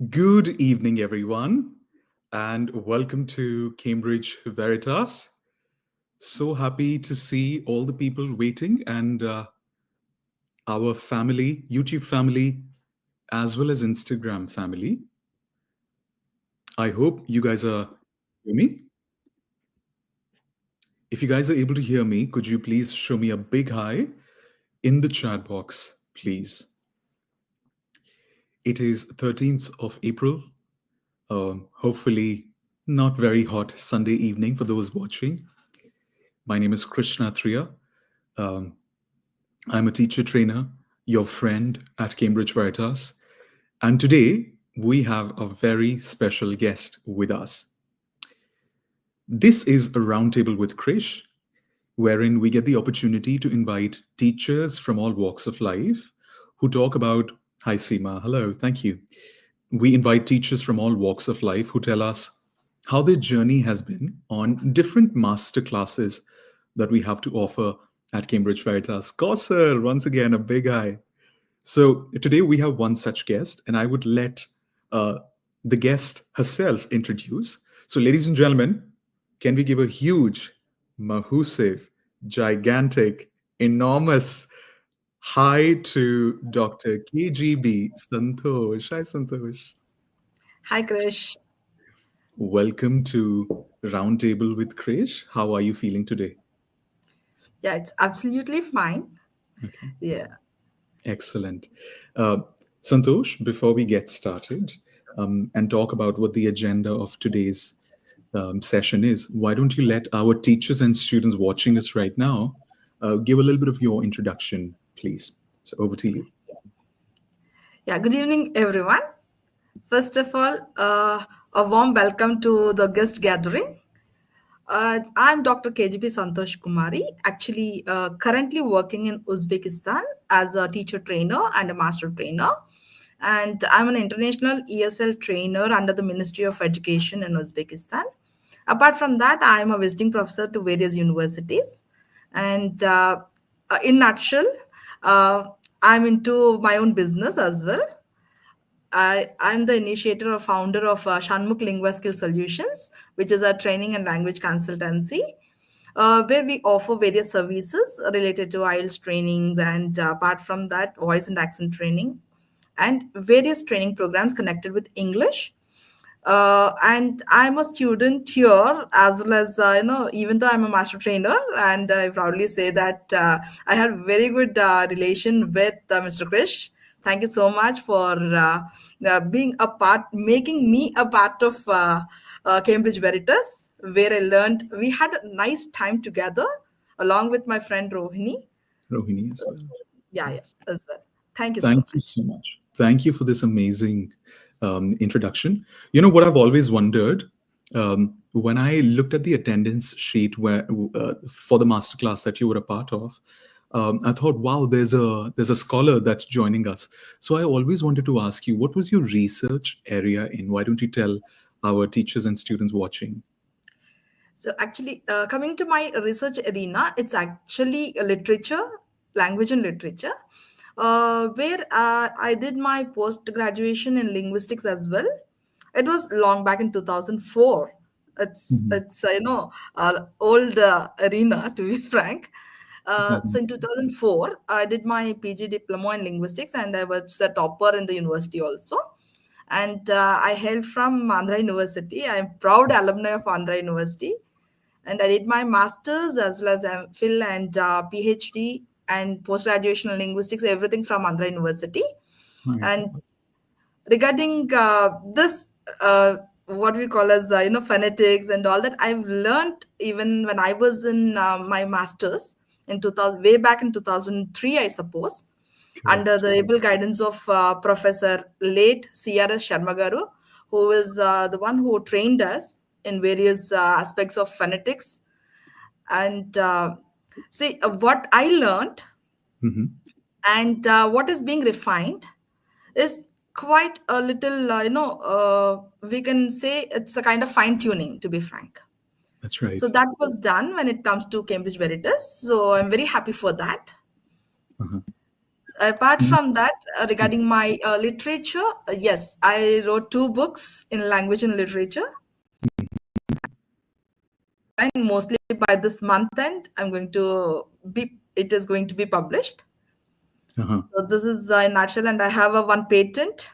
Good evening, everyone, and welcome to Cambridge Veritas. So happy to see all the people waiting and our family, YouTube family, as well as Instagram family. I hope you guys are hear me. If you guys are able to hear me, could you please show me a big hi in the chat box, please? It is 13th of April. Hopefully, not very hot Sunday evening for those watching. My name is Krishna Triya. Um, I'm a teacher trainer, your friend at Cambridge Veritas. And today we have a very special guest with us. This is a roundtable with Krish, wherein we get the opportunity to invite teachers from all walks of life who talk about, hi Seema, hello, thank you. We invite teachers from all walks of life who tell us how their journey has been on different master classes that we have to offer at Cambridge Veritas. Kausar, once again, a big hi. So today we have one such guest, and I would let uh, the guest herself introduce. So, ladies and gentlemen, can we give a huge, mahusive, gigantic, enormous hi to Dr. KGB Santhosh? Hi, Santhosh. Hi, Krish. Welcome to Roundtable with Krish. How are you feeling today? Yeah, it's absolutely fine. Okay. Yeah. Excellent. Uh, Santosh, before we get started and talk about what the agenda of today's session is, why don't you let our teachers and students watching us right now give a little bit of your introduction, please? So over to you. Yeah, good evening, everyone. First of all, a warm welcome to the guest gathering. I'm Dr. KGP Santhosh Kumari, actually currently working in Uzbekistan as a teacher trainer and a master trainer. And I'm an international ESL trainer under the Ministry of Education in Uzbekistan. Apart from that, I'm a visiting professor to various universities. And in nutshell, uh, I'm into my own business as well. I'm the initiator or founder of Shanmukh Lingua Skill Solutions, which is a training and language consultancy, where we offer various services related to IELTS trainings and apart from that, voice and accent training and various training programs connected with English. And I'm a student here as well as, even though I'm a master trainer, and I proudly say that I had very good relation with Mr. Krish. Thank you so much for being a part, making me a part of Cambridge Veritas, where I learned we had a nice time together along with my friend Rohini. Rohini as So, well. yeah, Yes. as well. Thank you so Thank you much. so much. Thank you for this amazing introduction. You know what I've always wondered when I looked at the attendance sheet where for the masterclass that you were a part of. I thought, wow, there's a scholar that's joining us. So I always wanted to ask you, what was your research area in? Why don't you tell our teachers and students watching? So actually, coming to my research arena, it's actually a literature, language and literature, where I did my post graduation in linguistics as well. It was long back in 2004. Mhm. It's old arena to be frank. So in 2004, I did my PG diploma in linguistics, and I was a topper in the university also. And I hail from Andhra University. I'm proud alumni of Andhra University, and I did my master's as well as MPhil and PhD and post graduation in linguistics, everything from Andhra University. My And God. regarding this, what we call as phonetics and all that, I've learned even when I was in my master's in 2000, way back in 2003, I suppose, under Correct. the able guidance of Professor late CRS Sharma Garu, who is the one who trained us in various aspects of phonetics. And see, what I learned Hmm. and what is being refined is quite a little, we can say it's a kind of fine tuning, to be frank. That's So right. that was done when it comes to Cambridge Veritas. So I'm very happy for that. Uh-huh. Apart Mhm. from that, regarding my literature, yes, I wrote two books in language and literature. And mostly by this month end, it is going to be published. Uh-huh. So this is in nutshell, and I have a one patent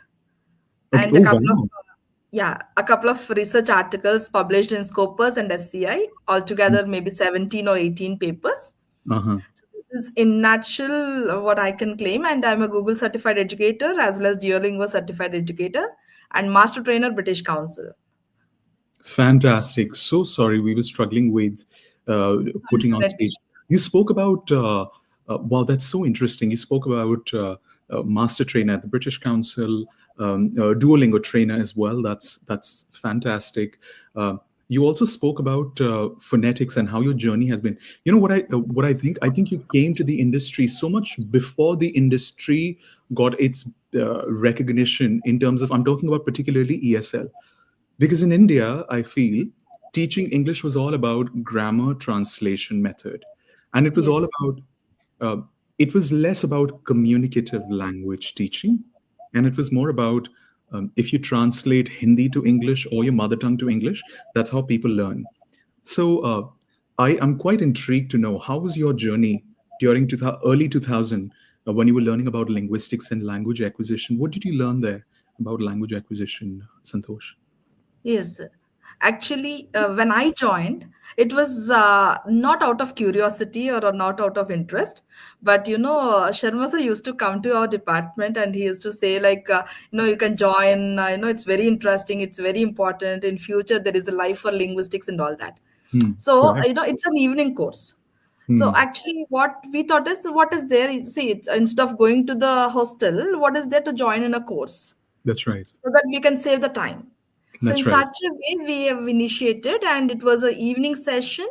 Okay. and a Oh, couple of wow. a couple of research articles published in Scopus and SCI, altogether maybe 17 or 18 papers. Uh-huh. So this is in nutshell what I can claim, and I'm a Google certified educator as well as Duolingo certified educator and master trainer British Council. Fantastic. So sorry, we were struggling with putting on Definitely. stage. You spoke about, wow, that's so interesting. You spoke about master trainer at the British Council, Duolingo trainer as well. That's fantastic. You also spoke about phonetics and how your journey has been. You know what I think? I think you came to the industry so much before the industry got its recognition in terms of, I'm talking about particularly ESL. Because in India, I feel teaching English was all about grammar translation method. And it was all Yes. about, uh, it was less about communicative language teaching. And it was more about if you translate Hindi to English or your mother tongue to English, that's how people learn. So I am quite intrigued to know how was your journey during early 2000 when you were learning about linguistics and language acquisition? What did you learn there about language acquisition, Santhosh? Yes. Actually, when I joined, it was not out of curiosity or not out of interest, but Sharma sir used to come to our department and he used to say like, you can join. It's very interesting. It's very important. In future, there is a life for linguistics and all that. Hmm. So Correct. it's an evening course. So Hmm. actually, what we thought is, what is there? See, it's instead of going to the hostel, what is there to join in a course That's right. so that we can save the time? So in That's right. such a way, we have initiated, and it was an evening session.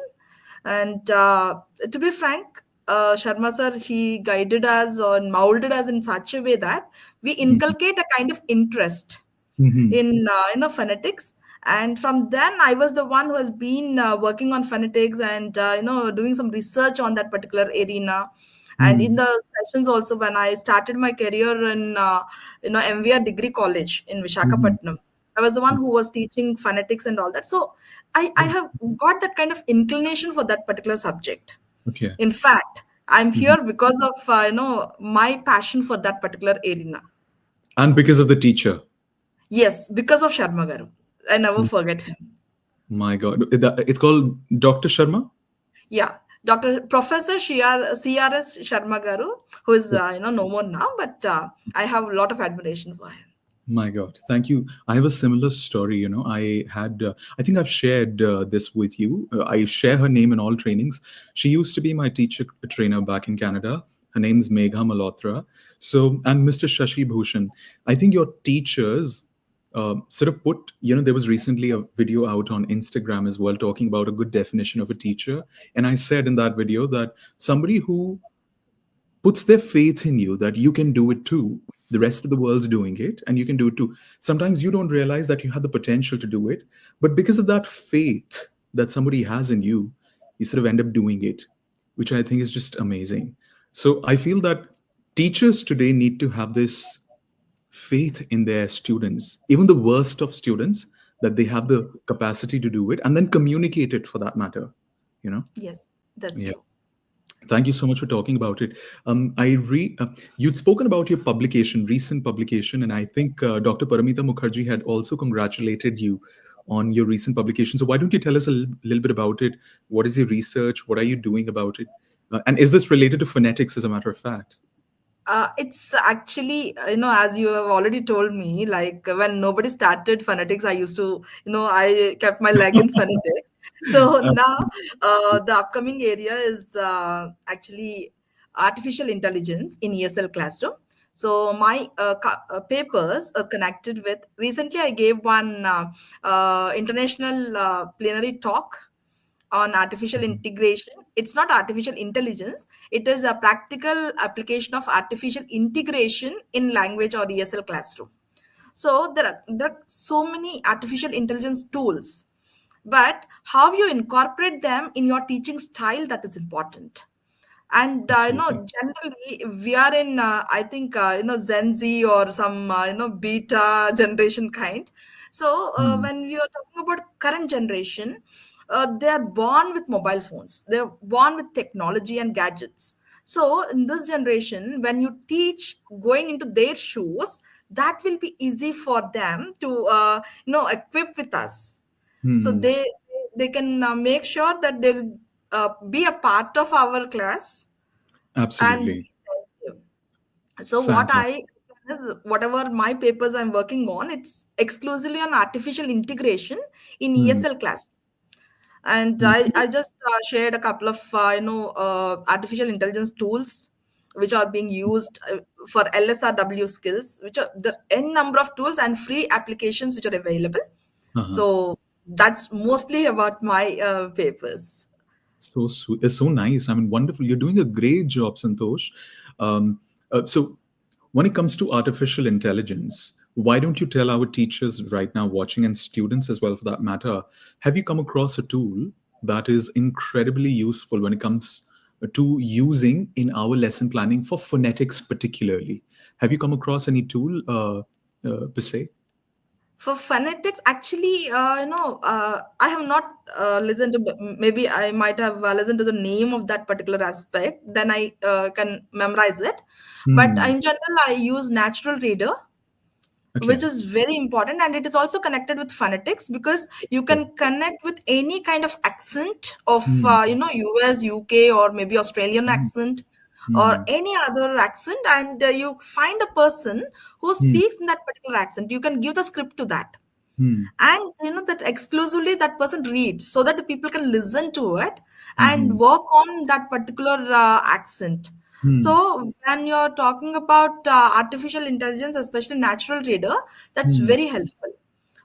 And to be frank, Sharma sir, he guided us or molded us in such a way that we inculcate a kind of interest Mm-hmm. in phonetics. And from then, I was the one who has been working on phonetics and doing some research on that particular arena. And in Hmm. the sessions also, when I started my career in MVR Degree College in Hmm. Vishakhapatnam, I was the one who was teaching phonetics and all that. So I Oh, have got that kind of inclination for that particular subject. okay. In fact, I'm Hmm. here because of my passion for that particular arena. And because of the teacher. Yes, because of Sharma Garu. I never Mm. forget him. My God. It's called Dr. Sharma? Yeah, Dr. Professor CRS Sharma Garu, who is Oh, no more now, but I have a lot of admiration for him. my God. Thank you. I have a similar story. I think I've shared this with you. I share her name in all trainings. She used to be my teacher trainer back in Canada. Her name's Megha Malhotra. So, and Mr. Shashi Bhushan. I think your teachers sort of put, there was recently a video out on Instagram as well talking about a good definition of a teacher. And I said in that video that somebody who puts their faith in you that you can do it too. The rest of the world's doing it and you can do it too. Sometimes you don't realize that you have the potential to do it, but because of that faith that somebody has in you, you sort of end up doing it, which I think is just amazing. So I feel that teachers today need to have this faith in their students, even the worst of students, that they have the capacity to do it and then communicate it for that matter, you know? Yes, that's Yeah. true. Thank you so much for talking about it. You'd spoken about your publication, recent publication, and I think Dr. Paramita Mukherjee had also congratulated you on your recent publication. So why don't you tell us a little bit about it? What is your research? What are you doing about it? And is this related to phonetics, as a matter of fact? It's actually, as you have already told me, like when nobody started phonetics, I used to, I kept my leg in phonetics. So now Absolutely. the upcoming area is actually artificial intelligence in ESL classroom. So my papers are connected with, recently I gave one international plenary talk on artificial integration. It's not artificial intelligence, it is a practical application of artificial integration in language or ESL classroom. So there are so many artificial intelligence tools, but how you incorporate them in your teaching style, that is important. And Absolutely. generally we are in I think Gen Z or some beta generation kind. So Hmm. when we are talking about current generation, they are born with mobile phones, they're born with technology and gadgets. So in this generation, when you teach going into their shoes, that will be easy for them to equip with us. So Hmm. they can make sure that they'll be a part of our class and Absolutely. be effective. So what I Fantastic. is whatever my papers I'm working on, it's exclusively on artificial integration in Hmm. ESL class. And Hmm. I just shared a couple of artificial intelligence tools which are being used for LSRW skills, which are the n number of tools and free applications which are available. Uh-huh. So that's mostly about my papers. So sweet. It's so nice. I mean, wonderful. You're doing a great job, Santhosh. Um, so, when it comes to artificial intelligence, why don't you tell our teachers right now watching and students as well, for that matter, have you come across a tool that is incredibly useful when it comes to using in our lesson planning for phonetics, particularly? Have you come across any tool per se? For phonetics, actually, I have not listened to, maybe I might have listened to the name of that particular aspect, then I can memorize it. But Hmm. in general, I use natural reader, which Okay. is very important, and it is also connected with phonetics because you Okay. can connect with any kind of accent of Hmm. US, UK, or maybe Australian Hmm. accent or Hmm. any other accent, and you find a person who Hmm. speaks in that particular accent. You can give the script to that, Hmm. and that exclusively that person reads so that the people can listen to it and Hmm. work on that particular accent. Hmm. So when you're talking about artificial intelligence, especially natural reader, that's Hmm. very helpful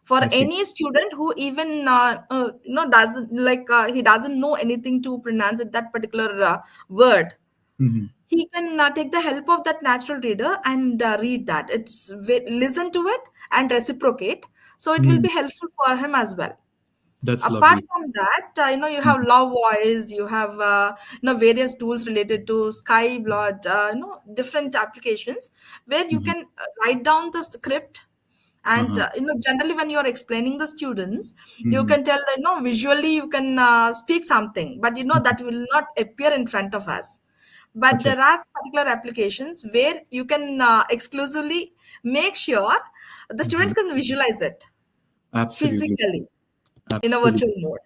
for I see. any student who even doesn't like he doesn't know anything to pronounce it, that particular word. Hmm. He can take the help of that natural reader and read that. Listen to it and reciprocate. So it will Hmm. be helpful for him as well. That's Apart lovely. from that, you have Mhm. Love Voice, you have various tools related to Skyblood, different applications where you Mhm. can write down the script. And Uh-huh. generally when you are explaining the students, you Mhm. can tell that visually you can speak something, but Mhm. that will not appear in front of us. But Okay. there are particular applications where you can exclusively make sure the students Mhm. can visualize it Absolutely. physically in a Absolutely. virtual mode.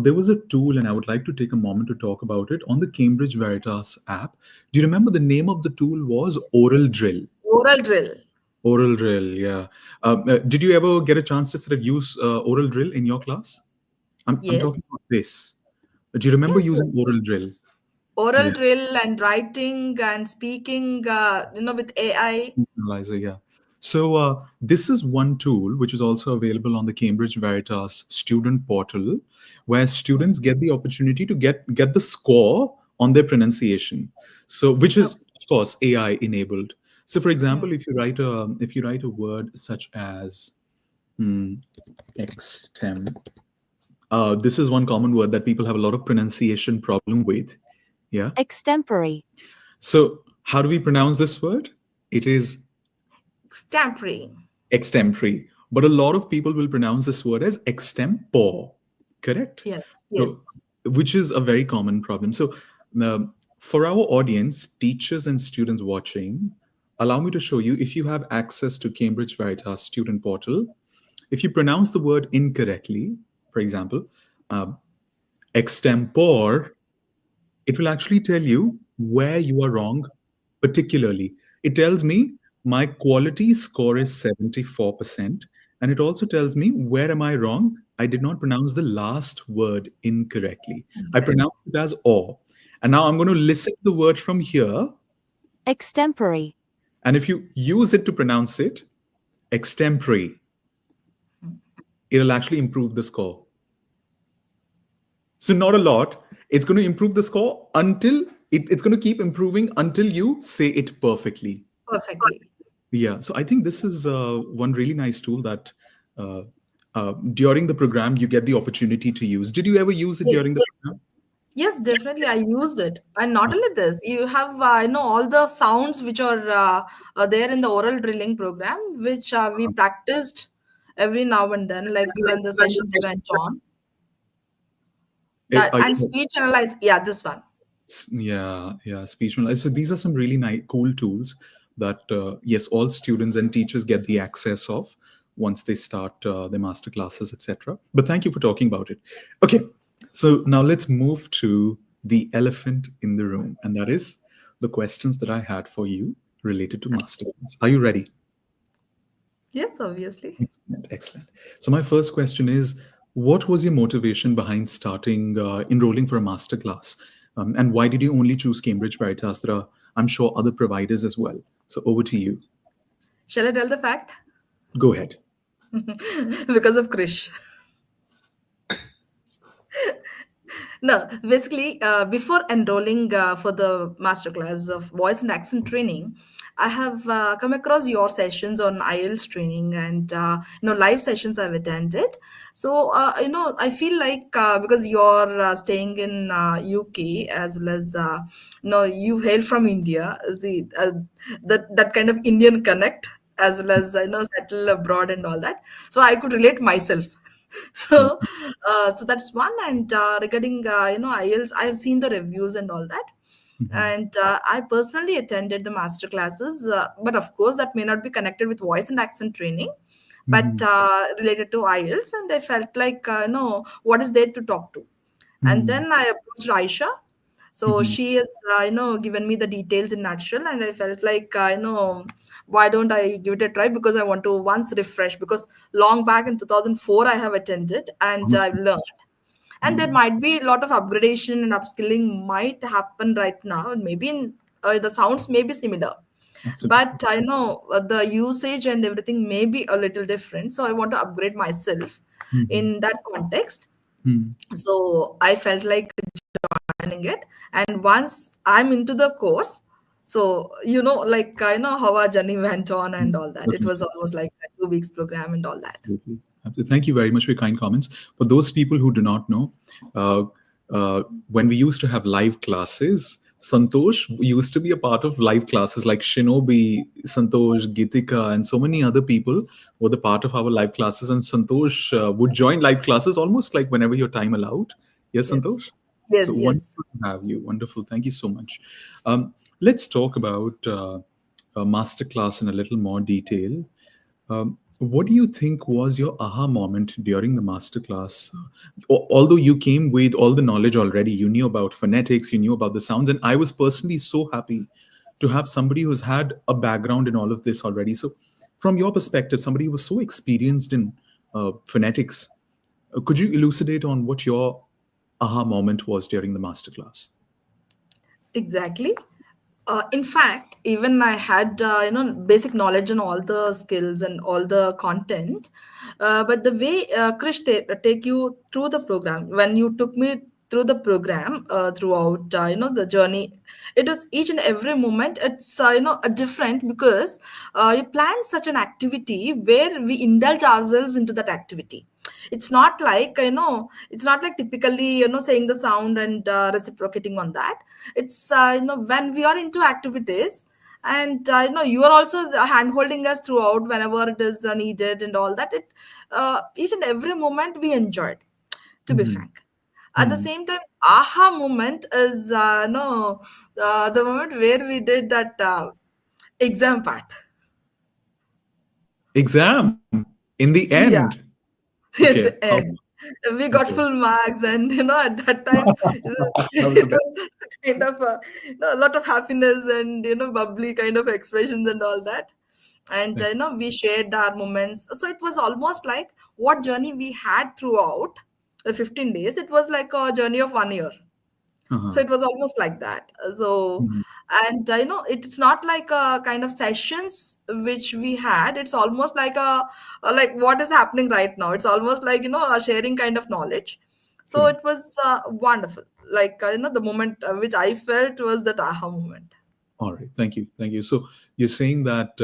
There was a tool, and I would like to take a moment to talk about it on the Cambridge Veritas app. Do you remember the name of the tool was Oral Drill? Oral drill. Oral Drill, yeah. Did you ever get a chance to sort of use Oral Drill in your class? I'm talking Yes. about this. Do you remember Yes, using yes. Oral Drill? Oral Yeah. drill and writing and speaking, with AI. Analyzer, yeah. So this is one tool which is also available on the Cambridge Veritas student portal, where students get the opportunity to get the score on their pronunciation. So which is Okay. of course AI enabled. So for Hmm. example, if you write a word such as hmm, extem, this is one common word that people have a lot of pronunciation problem with. Yeah. Extempore. So how do we pronounce this word? It is Stampering. extempore. But a lot of people will pronounce this word as extempore, correct? Yes, So, yes. which is a very common problem. So, for our audience, teachers and students watching, allow me to show you if you have access to Cambridge Veritas student portal, if you pronounce the word incorrectly, for example, uh, extempore, it will actually tell you where you are wrong, particularly. It tells me my quality score is 74%. And it also tells me where am I wrong? I did not pronounce the last word incorrectly. I Correct. pronounced it as or. And now I'm going to listen to the word from here. Extempore. And if you use it to pronounce it, extempore, it'll actually improve the score. So, not a lot. It's going to improve the score until it's going to keep improving until you say it perfectly. Perfectly. Yeah, so I think this is one really nice tool that during the program you get the opportunity to use. Did you ever use it Yes. during the program? Yes, definitely. I used it, and not only this, you have all the sounds which are there in the oral drilling program, which we practiced every now and then, like when the sessions went on. That Are and you, speech analyze. Yeah, this one. yeah, yeah, speech analysis. So these are some really nice, cool tools that, yes, all students and teachers get the access of once they start their master classes, etc. But thank you for talking about it. Okay, so now let's move to the elephant in the room, and that is the questions that I had for you related to master class. Are you ready? Yes, obviously. Excellent, excellent. So my first question is, what was your motivation behind starting enrolling for a master class, and why did you only choose Cambridge Veritas? There are, I'm sure, other providers as well. So over to you. Shall I tell the fact? Go ahead. Because of Krish. No, basically, before enrolling for the masterclass of voice and accent training, I have come across your sessions on IELTS training and live sessions I've attended. So I feel like because you're staying in UK as well as you hail from India, see that kind of Indian connect as well as settle abroad and all that. So I could relate myself. so so that's one. And regarding IELTS, I've seen the reviews and all that, Mhm, and I personally attended the master classes, but of course that may not be connected with voice and accent training, but mhm, related to IELTS. And I felt like what is there to talk to. And mhm, then I approached Aisha. So mhm, she has, given me the details in nutshell, and I felt like, why don't I give it a try? Because I want to once refresh. Because long back in 2004, I have attended and I've mhm, learned. And there mhm. might be a lot of upgradation and upskilling might happen right now. And maybe the sounds may be similar, Absolutely. but I know the usage and everything may be a little different. So I want to upgrade myself Mhm, in that context. mhm. So I felt like joining it, and once I'm into the course, so like I know how our journey went on and all that. It was Definitely. almost like a 2 weeks program and all that. Absolutely. Absolutely. Thank you very much for your kind comments. For those people who do not know, uh, when we used to have live classes, Santhosh used to be a part of live classes like Shinobi, Santhosh, Gitika, and so many other people were the part of our live classes. And Santhosh would join live classes almost like whenever your time allowed. Yes, Yes, Santhosh? So yes, yes. wonderful to have you. Wonderful. Thank you so much. Let's talk about a masterclass in a little more detail. What do you think was your aha moment during the masterclass? Although you came with all the knowledge already, you knew about phonetics, you knew about the sounds, and I was personally so happy to have somebody who's had a background in all of this already. So, from your perspective, somebody who was so experienced in phonetics, could you elucidate on what your aha moment was during the masterclass? Exactly. In fact, even I had basic knowledge on all the skills and all the content, but the way Krish take you through the program, when you took me through the program throughout the journey, it was each and every moment. It's a different, because you plan such an activity where we indulge ourselves into that activity. It's not like it's not like typically saying the sound and reciprocating on that. It's when we are into activities, and you are also hand holding us throughout whenever it is needed and all that. It each and every moment we enjoyed, to be Mhm. frank. At the Mhm. same time, aha moment is no the moment where we did that exam part. Exam in the end. Yeah. Okay. At the How? end we got Okay. full marks, and at that time That was the it best. was kind of a lot of happiness and bubbly kind of expressions and all that. And we shared our moments, so it was almost like what journey we had throughout the 15 days. It was like a journey of 1 year. So Uh-huh. it was almost like that. So, Mhm. and it's not like a kind of sessions which we had. It's almost like like what is happening right now. It's almost like a sharing kind of knowledge. So Correct. it was wonderful. Like the moment which I felt was that aha moment. All right. Thank you. Thank you. So you're saying that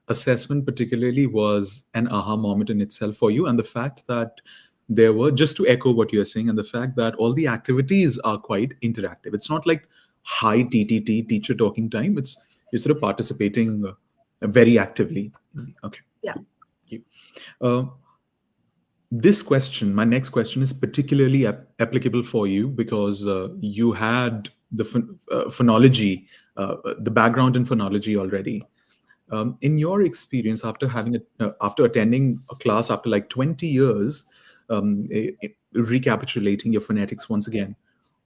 assessment particularly was an aha moment in itself for you, and the fact that there were, just to echo what you're saying, and the fact that all the activities are quite interactive. It's not like high TTT, teacher talking time. It's you're sort of participating very actively. Okay. Yeah. You. Uh, this question, my next question, is particularly applicable for you because you had the phonology, the background in phonology already. In your experience, after after attending a class after like 20 years, recapitulating your phonetics once again,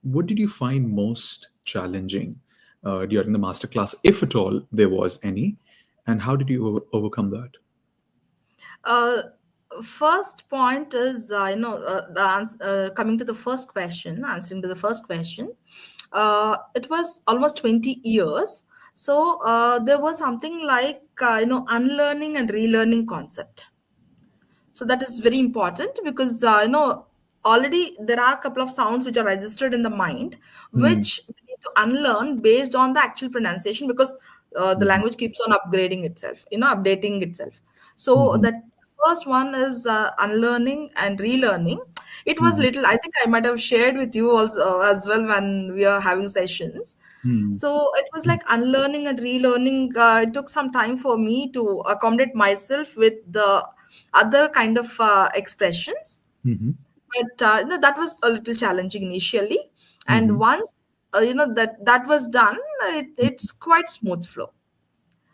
what did you find most challenging during the masterclass, if at all there was any, and how did you overcome that? Uh, First point is, coming to the first question, answering to the first question. It was almost 20 years. So there was something like, unlearning and relearning concept. So that is very important because already there are a couple of sounds which are registered in the mind, Hmm. which we need to unlearn based on the actual pronunciation, because the Mhm. language keeps on upgrading itself, updating itself. So Mhm. that first one is unlearning and relearning. It was Mhm. little, I think I might have shared with you also as well when we are having sessions. Mhm. So it was like unlearning and relearning. It took some time for me to accommodate myself with the other kind of expressions. Mhm. But that was a little challenging initially. And Mhm. once that was done, it's quite smooth flow.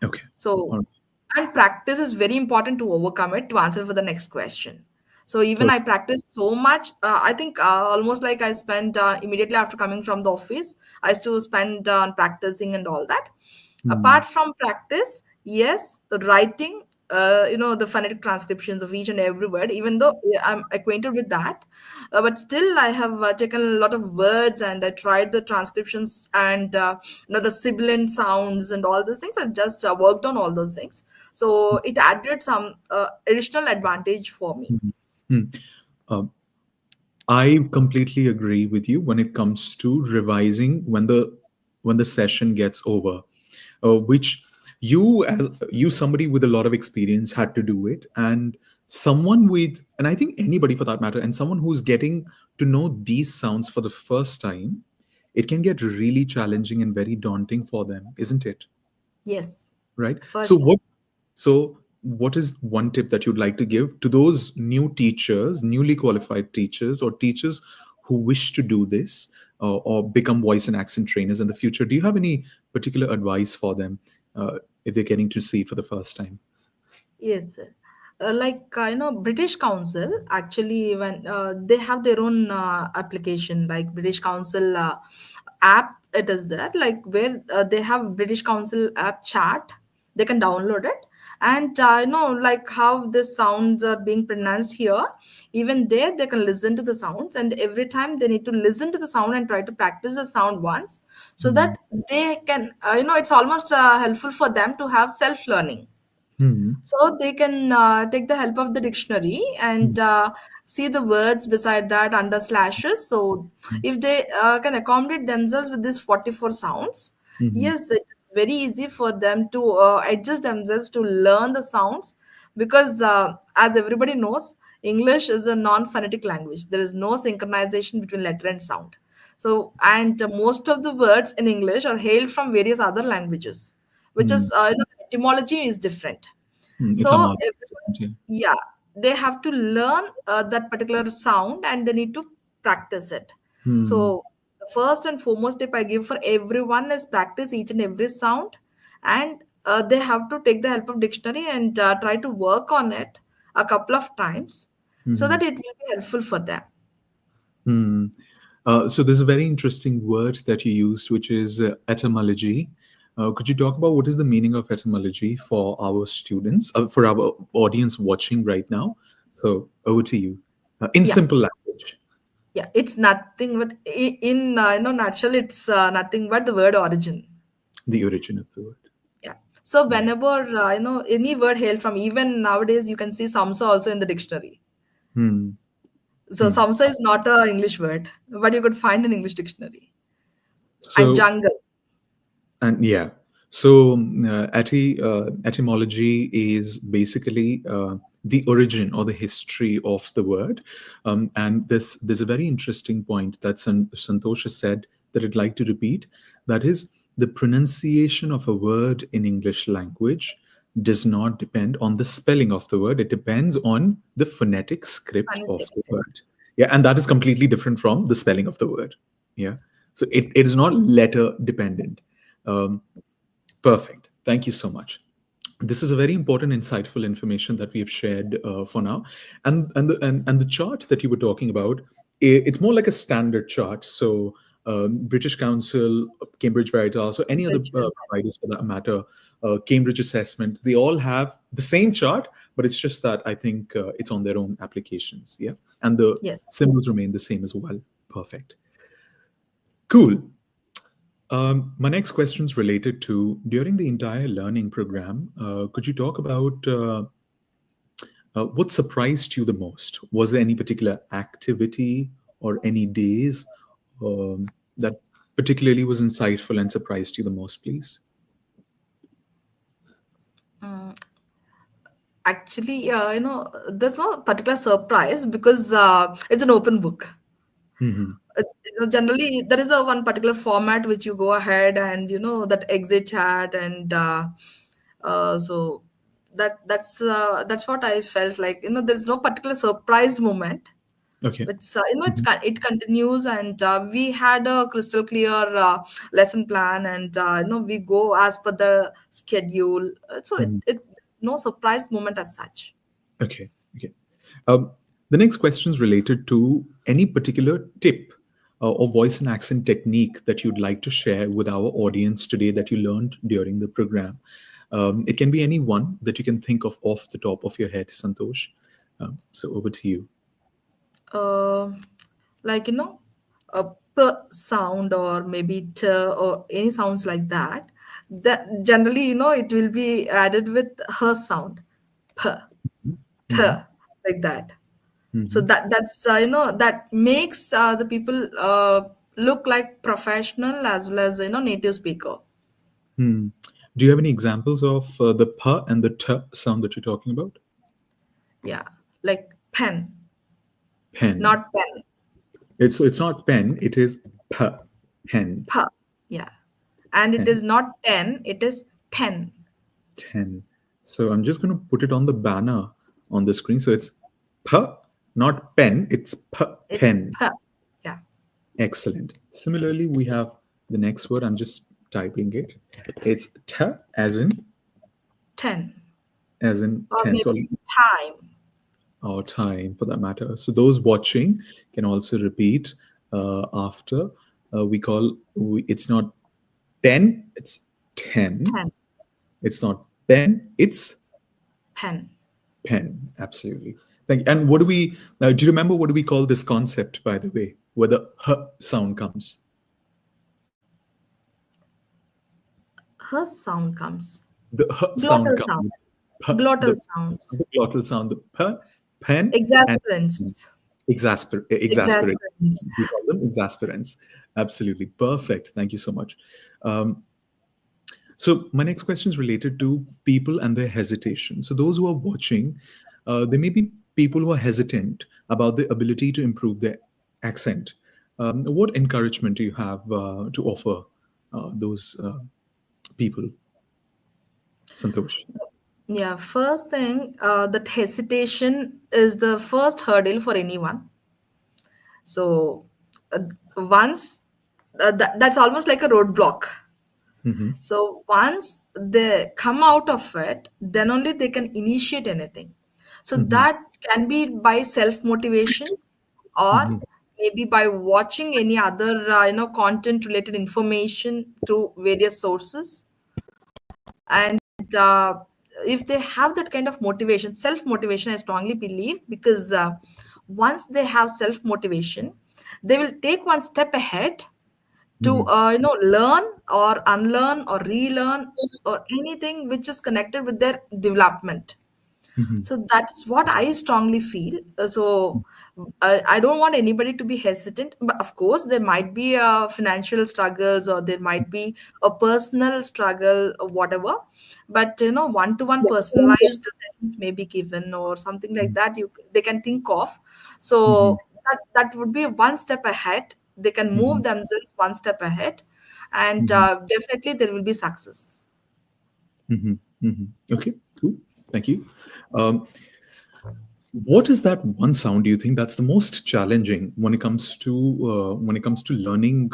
Okay. So, All right. and practice is very important to overcome it, to answer for the next question. So even So, I practiced so much. I think almost like I spent immediately after coming from the office, I used to spend on practicing and all that. hmm. Apart from practice, yes, writing, the phonetic transcriptions of each and every word, even though I'm acquainted with that, but still I have taken a lot of words and I tried the transcriptions and the sibilant sounds and all those things. I just worked on all those things. So it added some additional advantage for me. Mhm. Hmm. Uh, I completely agree with you when it comes to revising when the session gets over, which you, as you, somebody with a lot of experience, had to do it, and someone with, and I think anybody for that matter, and someone who's getting to know these sounds for the first time, it can get really challenging and very daunting for them, isn't it? Yes, Right. for So sure. what is one tip that you'd like to give to those new teachers, newly qualified teachers, or teachers who wish to do this, or become voice and accent trainers in the future? Do you have any particular advice for them if they're getting to see for the first time? Yes, sir. British Council actually, when they have their own application, like British Council app, it is there, like where they have British Council app chat. They can download it, and like how the sounds are being pronounced here. Even there, they can listen to the sounds, and every time they need to listen to the sound and try to practice the sound once, so Hmm. that they can, it's almost helpful for them to have self learning. Hmm. So they can take the help of the dictionary and see the words beside that under slashes. So if they can accommodate themselves with these 44 sounds, Hmm. yes, it's very easy for them to adjust themselves to learn the sounds, because as everybody knows, English is a non-phonetic language. There is no synchronization between letter and sound. So, and most of the words in English are hailed from various other languages, which Hmm. is, etymology is different. It's a So, mark. Yeah. yeah, they have to learn that particular sound and they need to practice it. Hmm. So, the first and foremost tip I give for everyone is practice each and every sound, and they have to take the help of dictionary and try to work on it a couple of times so Hmm. that it will be helpful for them. Hmm. So there's a very interesting word that you used, which is etymology. Could you talk about what is the meaning of etymology for our students, for our audience watching right now? So over to you, in Yeah, simple language, yeah, it's nothing but in nutshell, it's nothing but the word origin. the origin of the word. Yeah. So Yeah. whenever any word hail from, even nowadays you can see samsa also in the dictionary. Hmm. So Hmm. samsa is not a English word, but you could find in English dictionary. And So jungle. and yeah, so etymology is basically the origin or the history of the word. And there's a very interesting point that Santhosh has said that I'd like to repeat. That is, the pronunciation of a word in English language does not depend on the spelling of the word. It depends on the phonetic script of the Phonetics. word. Yeah, and that is completely different from the spelling of the word. Yeah, so it is not letter dependent. Um, Perfect. Thank you so much. This is a very important, insightful information that we have shared for now. And the chart that you were talking about, it's more like a standard chart. So British Council, Cambridge Veritas, or any other Cambridge Veritas. providers for that matter, Cambridge Assessment, they all have the same chart, but it's just that I think it's on their own applications. Yeah, and the Yes. symbols remain the same as well. Perfect. Cool. My next question is related to during the entire learning program. Could you talk about what surprised you the most? Was there any particular activity or any days that particularly was insightful and surprised you the most, please? Mm, Actually, there's no particular surprise because it's an open book. Hmm. Generally there is a one particular format which you go ahead and that exit chat and so that's what I felt like. There's no particular surprise moment. Okay. It's Hmm. it continues, and we had a crystal clear lesson plan, and we go as per the schedule. So Hmm. it no surprise moment as such. Okay. Okay. Um, the next question is related to any particular tip or voice and accent technique that you'd like to share with our audience today that you learned during the program. It can be any one that you can think of off the top of your head, Santosh. So over to you. uh, like a p sound or maybe t or any sounds like that, that generally it will be added with her sound, p, t, Hmm. like that. So Hmm. that's that makes the people look like professional as well as native speaker. Hmm. Do you have any examples of the p and the t sound that you're talking about? Yeah, like pen, Pen. not pen. It's not pen. It is p. Pen. P, yeah, and it Pen. is not ten, it is pen. 10. So I'm just going to put it on the banner on the screen. So it's p, not pen. It's p. It's Pen. p, yeah, Excellent. Similarly, we have the next word. I'm just typing it. It's t ten, as in or 10. So maybe time. our time for that matter. So those watching can also repeat after. It's not 10, it's 10. 10, It's not pen, it's pen. pen. Absolutely. Thank you. And what do we, do you remember what do we call this concept, by the way, where the h sound comes? Her sound comes. The h sound Glottal sound. comes. P, Glottal sounds. the glottal sound, the p, pen, and Exasperance. exasperate. Exasperance. We call them exasperants. Absolutely. Perfect. Thank you so much. Um, So my next question is related to people and their hesitation. So those who are watching, there may be people who are hesitant about the ability to improve their accent. What encouragement do you have to offer those people, Santosh? Yeah, first thing, that hesitation is the first hurdle for anyone. So uh, once that's almost like a roadblock. Hmm. So once they come out of it, then only they can initiate anything. So Hmm. that can be by self motivation, or Hmm. maybe by watching any other content related information through various sources. And if they have that kind of motivation, self motivation, I strongly believe, because once they have self motivation, they will take one step ahead to Hmm. learn or unlearn or relearn or anything which is connected with their development. Mhm. So that's what I strongly feel. I don't want anybody to be hesitant, but of course there might be financial struggles, or there might be a personal struggle or whatever. But one-to-one personalized sessions may be given, or something like that. They can think of. Mhm. So that would be one step ahead. They can move Mhm. themselves one step ahead, and Mhm. definitely there will be success. Mhm. Mhm. Okay, cool. Thank you. Um, what is that one sound do you think that's the most challenging when it comes to learning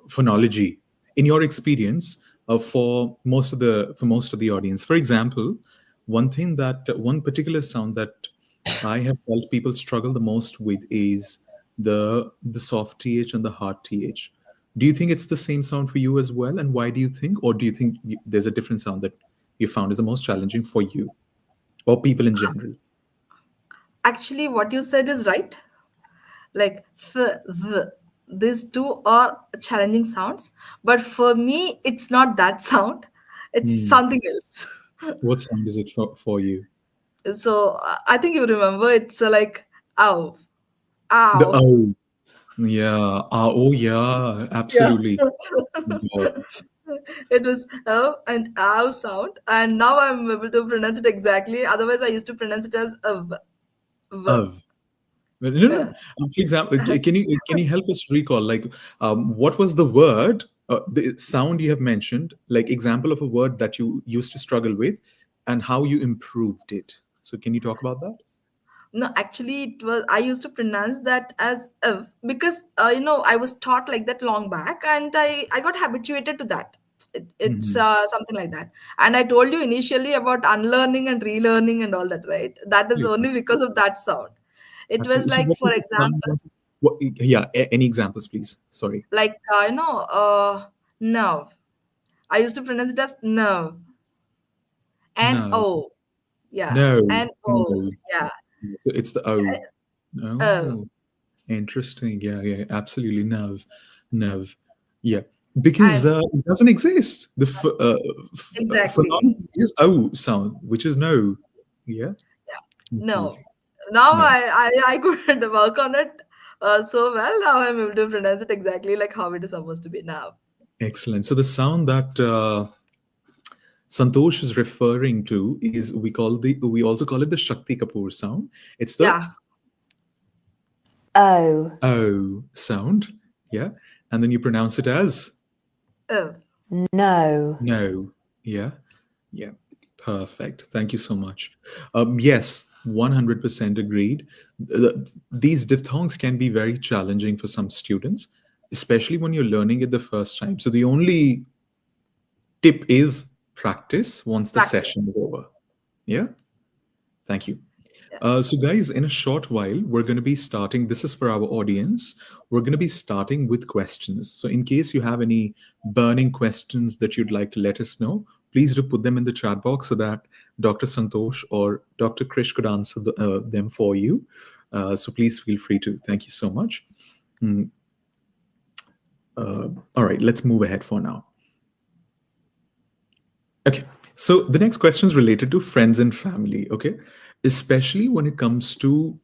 phonology in your experience for most of the audience? For example, one particular sound that I have felt people struggle the most with is the soft th and the hard th. Do you think it's the same sound for you as well, and why do you think, or do you think there's a different sound that you found is the most challenging for you or people in general? Actually, what you said is right. Like these two are challenging sounds, but for me it's not that sound, it's Hmm. something else. What sound is it for you? So I think you remember, it's like ow, The ow. oh, yeah. Oh, yeah. Yeah. Absolutely. Wow. It was and ow sound, and now I'm able to pronounce it exactly. Otherwise I used to pronounce it as a v. Of. Well, no, no. Uh, For example, can you help us recall, like, what was the word, the sound you have mentioned, like example of a word that you used to struggle with, and how you improved it? So, can you talk about that? No, actually, it was, I used to pronounce that as if, because I was taught like that long back, and I got habituated to that. It's Hmm. something like that. And I told you initially about unlearning and relearning and all that, right? That is only because of that sound. It was Absolutely. So, like, what for was the sound? example, What, yeah. Any examples, please? Sorry. like nerve. I used to pronounce it as nerve, and No. o, yeah, No. and o, No. yeah, So it's the O. o, Oh. Interesting. Yeah, yeah, absolutely. Nerve. Yeah, because and it doesn't exist. exactly. Phenomenon is O sound, which is no. Yeah, No. absolutely. Now No. I could work on it so well. Now I'm able to pronounce it exactly like how it is supposed to be now. Excellent. So the sound that Santhosh is referring to is we also call it the Shakti Kapoor sound. It's the Yeah. O, O sound. Yeah, and then you pronounce it as Oh, no, no. Yeah. Yeah, perfect. Thank you so much. Yes, 100% agreed. These diphthongs can be very challenging for some students, especially when you're learning it the first time. So the only tip is practice once the session practice. is over. Yeah, thank you. Yeah. Guys, in a short while, we're going to be starting. This is for our audience. We're going to be starting with questions. So, in case you have any burning questions that you'd like to let us know, please do put them in the chat box so that Dr. Santosh or Dr. Krish could answer them for you. So, please feel free to. Thank you so much. Mm, all right, let's move ahead for now. Okay. So the next question is related to friends and family. Okay. Especially when it comes to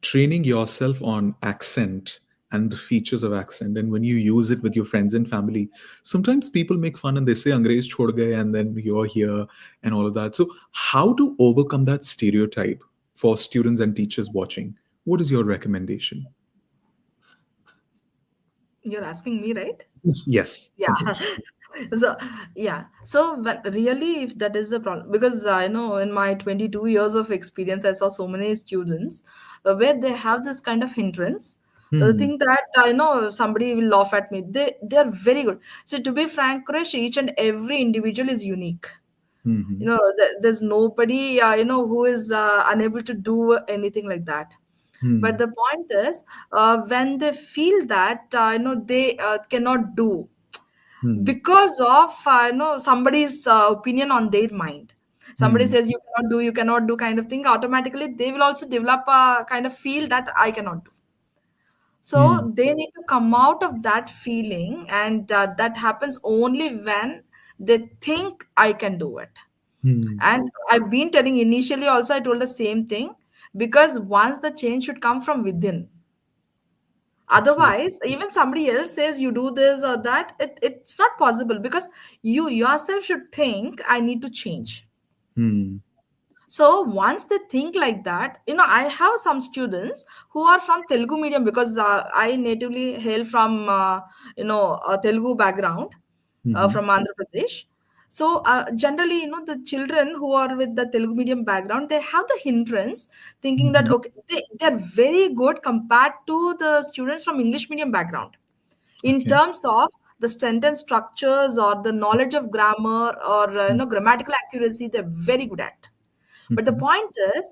training yourself on accent and the features of accent, and when you use it with your friends and family, sometimes people make fun and they say angrez chhod gaye, and then you're here and all of that. So how to overcome that stereotype for students and teachers watching? What is your recommendation? You're asking me, right? Yes, yes, Yeah. Santosh. So yeah. So but really, if that is the problem, because I know in my 22 years of experience, I saw so many students where they have this kind of hindrance. Hmm. Think that I know somebody will laugh at me. They are very good. So to be frank, Krish, each and every individual is unique. Hmm. There's nobody who is unable to do anything like that. But Hmm. the point is, when they feel that they cannot do Hmm. because of somebody's opinion on their mind. Somebody Hmm. says you cannot do kind of thing, automatically they will also develop a kind of feel that I cannot do. Hmm. So they need to come out of that feeling, and that happens only when they think I can do it. Hmm. And I've been telling initially also, I told the same thing, because once the change should come from within. Absolutely. Otherwise, even somebody else says you do this or that, it's not possible, because you yourself should think, I need to change. Hmm. So once they think like that, I have some students who are from Telugu medium, because I natively hail from a Telugu background, Hmm. from Andhra Pradesh. So generally, the children who are with the Telugu medium background, they have the hindrance thinking that Hmm. okay, they're very good compared to the students from English medium background in Okay. terms of the sentence structures or the knowledge of grammar, or grammatical accuracy. They're very good at. But the Hmm. point is,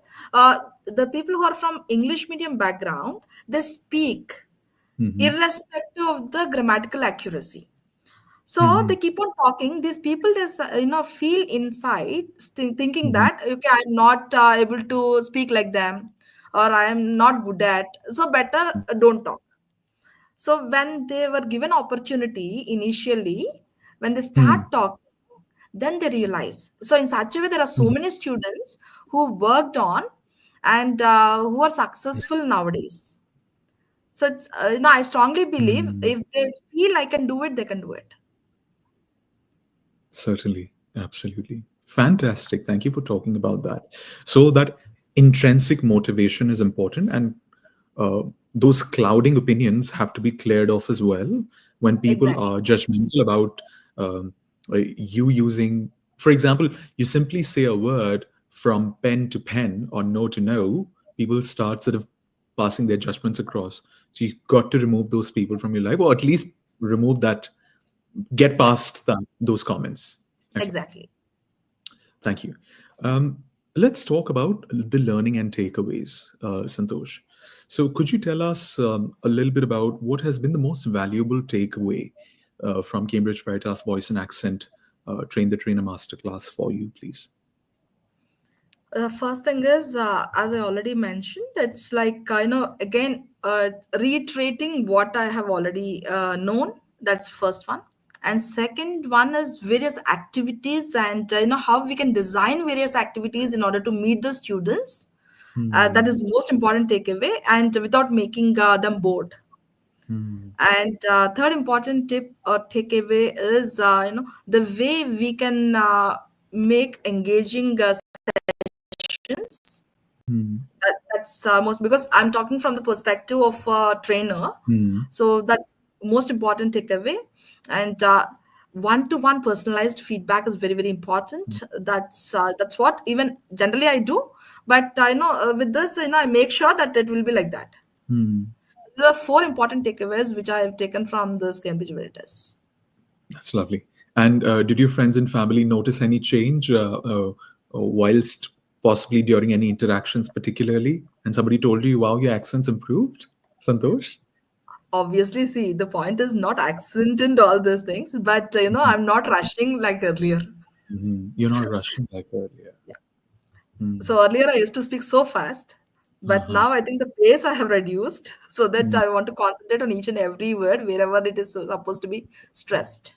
the people who are from English medium background, they speak Hmm. irrespective of the grammatical accuracy. So Hmm. they keep on talking. These people, they feel inside thinking Hmm. that okay, I'm not able to speak like them, or I am not good at. So better don't talk. So when they were given opportunity initially, when they start Hmm. talking, then they realize. So in such a way, there are so Hmm. many students who worked on and who are successful nowadays. So it's I strongly believe Hmm. if they feel I can do it, they can do it. Certainly. Absolutely. Fantastic. Thank you for talking about that. So that intrinsic motivation is important, and uh, those clouding opinions have to be cleared off as well when people Exactly. are judgmental about you using, for example, you simply say a word from pen to pen or no to no, people start sort of passing their judgments across. So you've got to remove those people from your life, or at least remove that, get Yeah. past that, those comments. Okay. Exactly. Thank you. Let's talk about the learning and takeaways, Santhosh. So, could you tell us a little bit about what has been the most valuable takeaway from Cambridge Veritas Voice and Accent Train the Trainer Masterclass for you, please? The first thing is, as I already mentioned, it's like, again, reiterating what I have already known. That's first one. And second one is various activities, and how we can design various activities in order to meet the students. That Hmm. is most important takeaway, and without making them bored. Hmm. And third important tip or takeaway is, the way we can make engaging sessions. Hmm. That's most, because I'm talking from the perspective of a trainer. Hmm. So that's most important takeaway. And one-to-one personalized feedback is very, very important. That's what even generally I do. But I know with this, I make sure that it will be like that. Hmm. There are four important takeaways which I have taken from this Cambridge Veritas. That's lovely. And did your friends and family notice any change whilst possibly during any interactions, particularly? And somebody told you, wow, your accent's improved, Santosh? Obviously, see, the point is not accent and all these things, but Mhm. I'm not rushing like earlier. Mhm. You're not rushing like earlier. Yeah. Mm. So earlier I used to speak so fast, but Uh-huh. now I think the pace I have reduced so that Mm. I want to concentrate on each and every word wherever it is supposed to be stressed.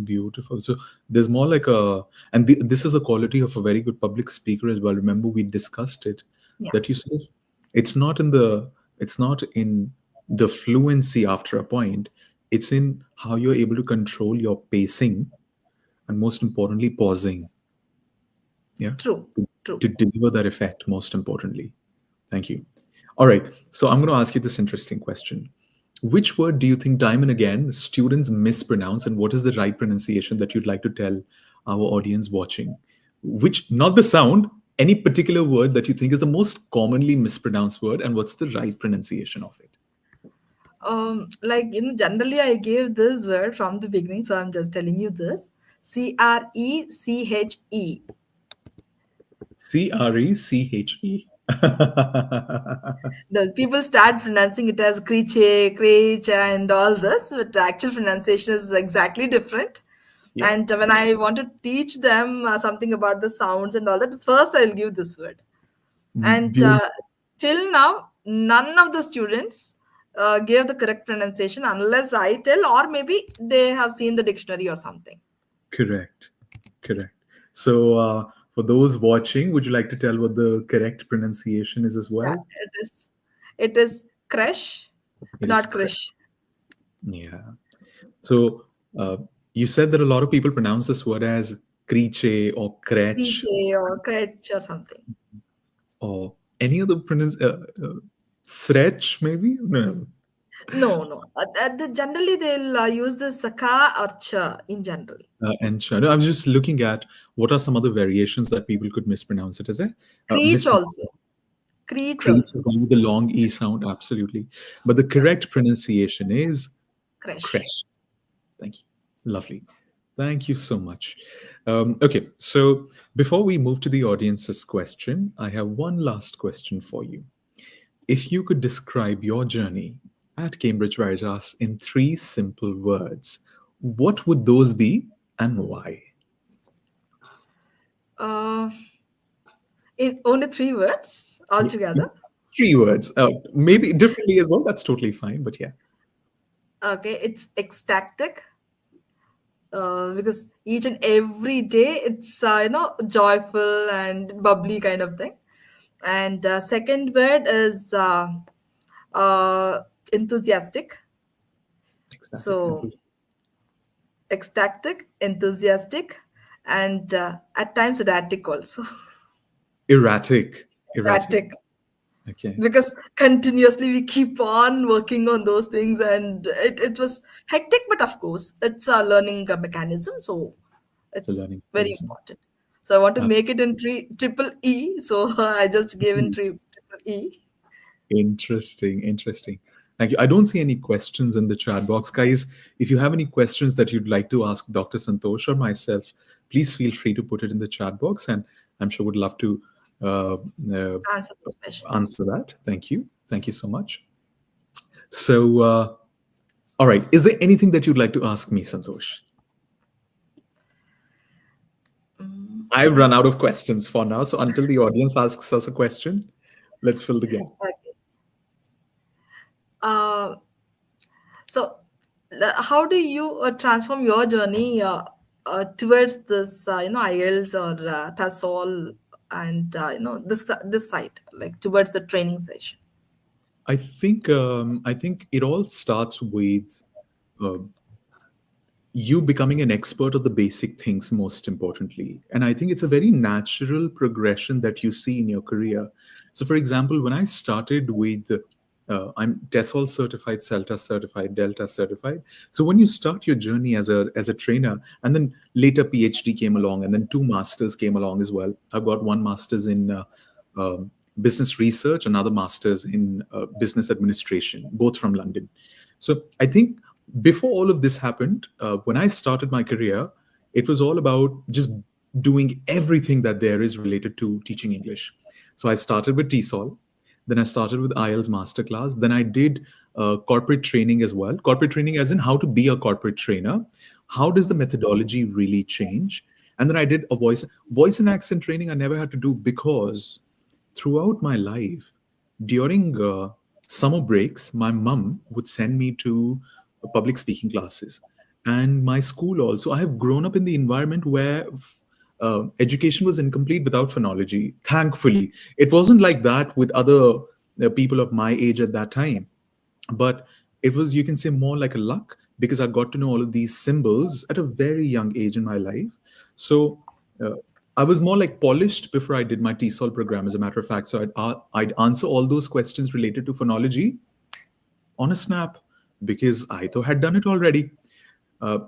Beautiful. So there's more like a, and this is a quality of a very good public speaker as well. Remember, we discussed it Yeah, that you sort of, it's not in the, it's not in the fluency after a point. It's in how you're able to control your pacing and most importantly, pausing. Yeah, true, to, true. to deliver that effect. Most importantly, thank you. All right. So I'm going to ask you this interesting question. Which word do you think time and again students mispronounce, and what is the right pronunciation that you'd like to tell our audience watching? Which, not the sound, any particular word that you think is the most commonly mispronounced word, and what's the right pronunciation of it? Like generally I gave this word from the beginning, so I'm just telling you this. Creche. Creche. The people start pronouncing it as creche, creche, and all this, but the actual pronunciation is exactly different. Yeah. And when I want to teach them something about the sounds and all that, first I'll give this word. And Beautiful. till now, none of the students gave the correct pronunciation unless I tell, or maybe they have seen the dictionary or something. Correct. Correct. So, For those watching, would you like to tell what the correct pronunciation is as Yeah, well? it is Krish, It is not correct. Krish. Yeah. So uh, you said that a lot of people pronounce this word as creche or crech Kriche or Kretch or something. or any other stretch maybe. No. No, no. Generally, they'll use this ka or cha in general. And no, I was just looking at what are some other variations that people could mispronounce it as a Creech mispronounce. also. Creech Creech also. is going with the long e sound, absolutely, but the Yeah. correct pronunciation is Krish. creche. Thank you. Lovely. Thank you so much. Okay, so before we move to the audience's question, I have one last question for you. If you could describe your journey at Cambridge Veritas in three simple words, what would those be and why? Uh, in only three words Yeah, altogether. three words. Maybe differently as well. That's totally fine. But yeah, Okay, it's ecstatic. Because each and every day it's joyful and bubbly kind of thing. And second word is uh, enthusiastic. ecstatic, So ecstatic, enthusiastic, and at times erratic also. erratic, erratic. Erratic, Okay, because continuously we keep on working on those things, and it was hectic, but of course it's a learning mechanism, so it's a it's learning very mechanism. important. So I want to make it Absolutely. in triple E, so I just gave in triple E. Interesting, interesting. Thank you. I don't see any questions in the chat box. Guys, if you have any questions that you'd like to ask Dr. Santhosh or myself, please feel free to put it in the chat box, and I'm sure would love to uh, uh, Answer those questions. answer that. Thank you. Thank you so much. So, all right. Is there anything that you'd like to ask me, Santhosh? I've run out of questions for now. So, until the audience asks us a question, let's fill the gap. Okay. Uh, so, how do you transform your journey towards this, IELTS or TESOL, and this site, like towards the training session? I think it all starts with uh, you becoming an expert of the basic things most importantly, and I think it's a very natural progression that you see in your career. So for example, when I started with I'm TESOL certified, CELTA certified, Delta certified. So when you start your journey as a trainer, and then later PhD came along, and then two masters came along as well. I've got one master's in business research, another master's in business administration, both from London. So I think before all of this happened, when I started my career, it was all about just doing everything that there is related to teaching English. So I started with TESOL, then I started with IELTS Masterclass, then I did corporate training as well. Corporate training, as in how to be a corporate trainer. How does the methodology really change? And then I did a voice and accent training. I never had to do because throughout my life, during summer breaks, my mum would send me to public speaking classes. And my school also, I have grown up in the environment where education was incomplete without phonology. Thankfully, it wasn't like that with other people of my age at that time, but it was, you can say, more like a luck because I got to know all of these symbols at a very young age in my life. So uh, I was more like polished before I did my TESOL program, as a matter of fact. So I'd answer all those questions related to phonology on a snap because I thought had done it already. Uh,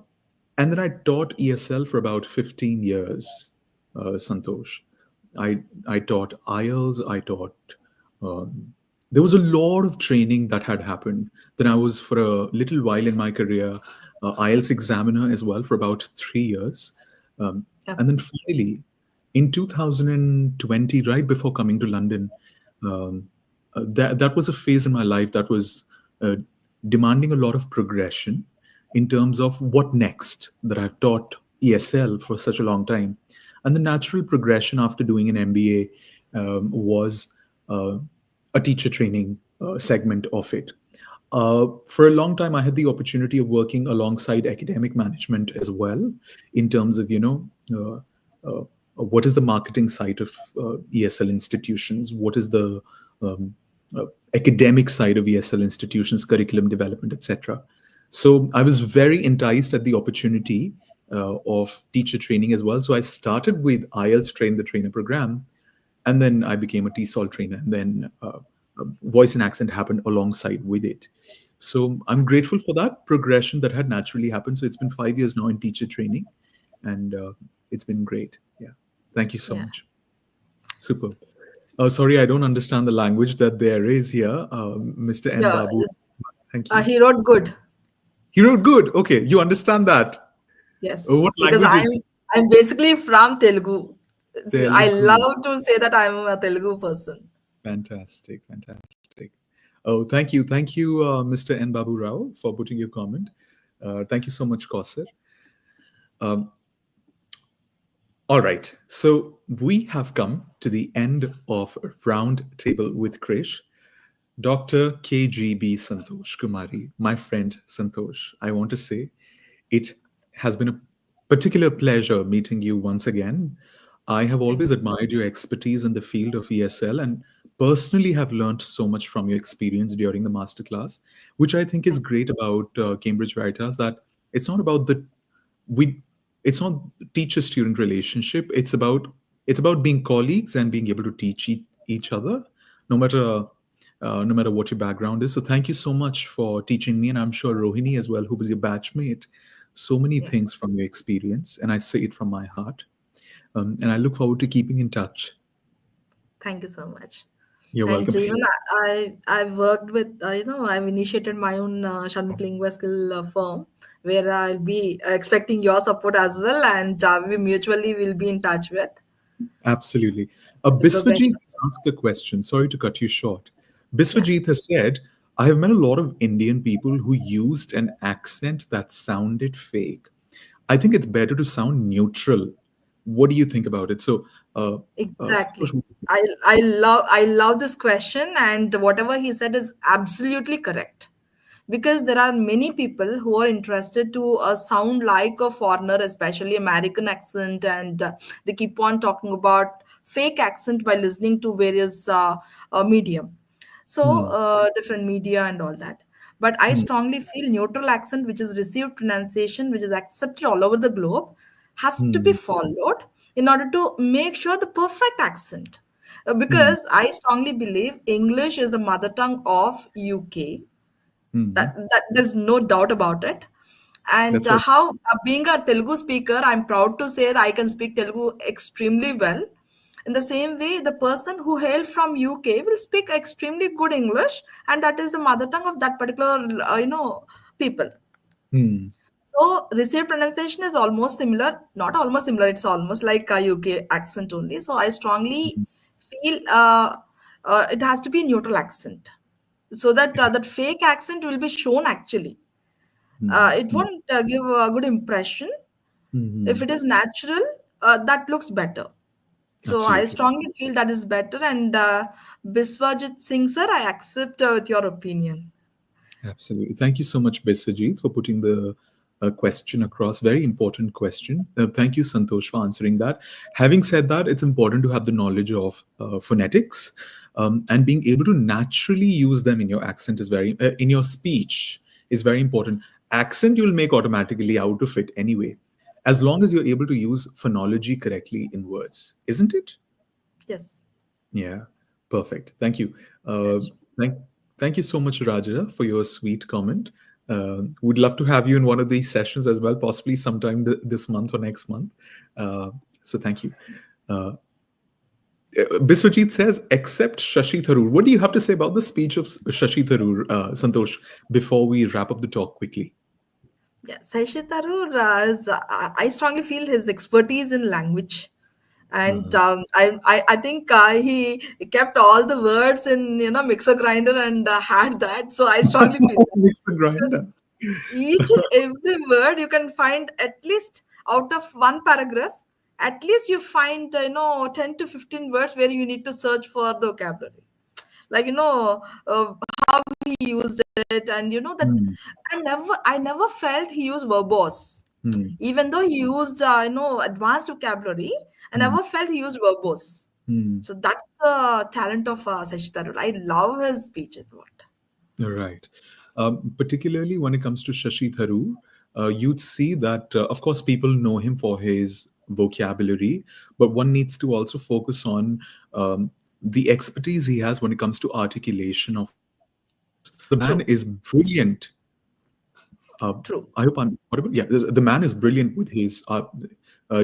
and then I taught ESL for about 15 years, Santhosh. I taught IELTS, I taught, um, there was a lot of training that had happened. Then I was, for a little while in my career, IELTS examiner as well for about 3 years. Um, Yeah. and then finally, in 2020, right before coming to London, um, that was a phase in my life that was uh, demanding a lot of progression in terms of what next, that I've taught ESL for such a long time. And the natural progression after doing an MBA was uh, a teacher training segment of it. For a long time, I had the opportunity of working alongside academic management as well, in terms of, what is the marketing side of ESL institutions, what is the um, uh, academic side of ESL institutions, curriculum development, etc. So I was very enticed at the opportunity of teacher training as well. So I started with IELTS Train the Trainer program, and then I became a TESOL trainer, and then voice and accent happened alongside with it. So I'm grateful for that progression that had naturally happened. So it's been 5 years now in teacher training, and it's been great. Yeah, thank you so Yeah. much. Super. Sorry, I don't understand the language that there is here, Mr. N. Yeah. Babu. Thank you. He wrote good. He wrote good. Okay, you understand that. Yes, What because language is I'm basically from Telugu. So I Telugu? love to say that I'm a Telugu person. Fantastic, fantastic. Oh, thank you, Mr. N. Babu Rao, for putting your comment. Thank you so much, Kausar. Um, all right, so we have come to the end of Roundtable with Krish. Dr. KGB Santhosh Kumari, my friend Santhosh, I want to say it has been a particular pleasure meeting you once again. I have Thank always you. admired your expertise in the field of ESL and personally have learned so much from your experience during the masterclass, which I think is Thank great about Cambridge Veritas, that it's not about the we it's not teacher student relationship. It's about being colleagues and being able to teach each other, no matter no matter what your background is. So thank you so much for teaching me, and I'm sure Rohini as well, who was your batchmate, so many yeah. things from your experience, and I say it from my heart. And I look forward to keeping in touch. Thank you so much. You're And welcome. even I've worked with I've initiated my own Sharmik Lingua skill firm where I'll be expecting your support as well, and we mutually will be in touch with Absolutely. the Biswajit progression. has asked a question. Sorry to cut you short. Yeah, Biswajit has said, I have met a lot of Indian people who used an accent that sounded fake. I think it's better to sound neutral. What do you think about it? So, exactly. Santhosh, I love this question, and whatever he said is absolutely correct. Because there are many people who are interested to sound like a foreigner, especially American accent, and they keep on talking about fake accent by listening to various medium, so hmm, different media and all that. But I hmm, strongly feel neutral accent, which is received pronunciation, which is accepted all over the globe, has to be hmm, followed in order to make sure the perfect accent. hmm, Because I strongly believe English is the mother tongue of UK. hmm. That there's no doubt about it. And That's right. how being a Telugu speaker, I'm proud to say that I can speak Telugu extremely well. In the same way, the person who hailed from UK will speak extremely good English, and that is the mother tongue of that particular people. Hmm, So received pronunciation is almost similar, not almost similar, it's almost like a UK accent only. So I strongly feel it has to be a neutral accent, so that that fake accent will be shown actually. hmm, It hmm, won't give a good impression. hmm, If hmm. it is natural, that looks better. So I Absolutely. strongly feel that is better. And Biswajit Singh sir, I accept with your opinion. Absolutely. Thank you so much, Besajit, for putting the question across. Very important question. Thank you, Santosh, for answering that. Having said that, it's important to have the knowledge of phonetics, and being able to naturally use them in your accent is in your speech is very important. Accent you'll make automatically out of it anyway, as long as you're able to use phonology correctly in words, isn't it? Yes, Yeah, perfect. Thank you. Uh, that's true. thank, thank you so much, Raja, for your sweet comment. Would love to have you in one of these sessions as well, possibly sometime this month or next month. Uh, so thank you. Uh, Biswajit says, except Shashi Tharoor. What do you have to say about the speech of Shashi Tharoor, Santosh, before we wrap up the talk quickly? Yeah, Sashi Tharoor, I strongly feel his expertise in language. And Uh, I think he kept all the words in mixer grinder and had that. So I strongly feel that. Mix the Because grinder. each and every word you can find at least out of one paragraph, at least you find 10 to 15 words where you need to search for the vocabulary, like he used it. And that Hmm, I never felt he used verbose. Hmm. Even though he used, advanced vocabulary, I Hmm. never felt he used verbose. Hmm. So that's the talent of Shashi Tharoor. I love his speeches. What? Right. Particularly when it comes to Shashi Tharoor, you'd see that, of course, people know him for his vocabulary, but one needs to also focus on the expertise he has when it comes to articulation of words. The man True, is brilliant. true. I hope I'm audible. Yeah, the man is brilliant with his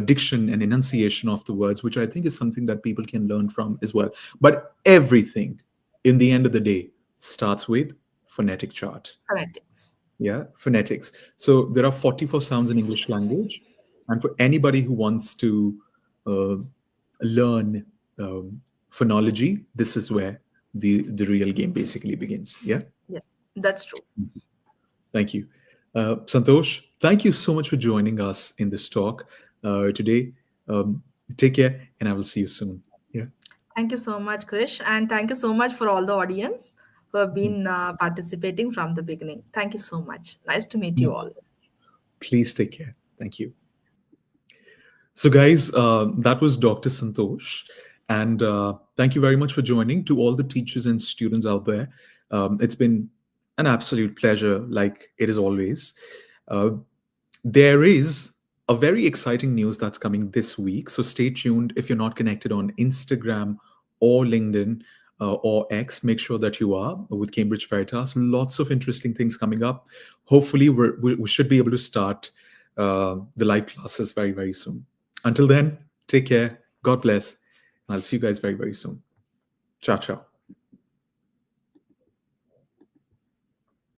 diction and enunciation of the words, which I think is something that people can learn from as well. But everything, in the end of the day, starts with phonetic chart. Phonetics. Yeah, phonetics. So there are 44 sounds in English language, and for anybody who wants to uh, learn phonology, this is where the real game basically begins. Yeah. Yes, that's true. Thank you. Santhosh, thank you so much for joining us in this talk today. Um, Take care, and I will see you soon. Yeah. Thank you so much, Krish, and thank you so much for all the audience who have Mhm. been participating from the beginning. Thank you so much. Nice to meet you Yes. all. Please take care. Thank you. So, guys, that was Dr. Santhosh. And thank you very much for joining. To all the teachers and students out there, it's been an absolute pleasure, like it is always. Uh, There is a very exciting news that's coming this week. So stay tuned. If you're not connected on Instagram or LinkedIn or X, make sure that you are with Cambridge Veritas. Lots of interesting things coming up. Hopefully, we should be able to start the live classes very, very soon. Until then, take care. God bless. And I'll see you guys very, very soon. Ciao, ciao.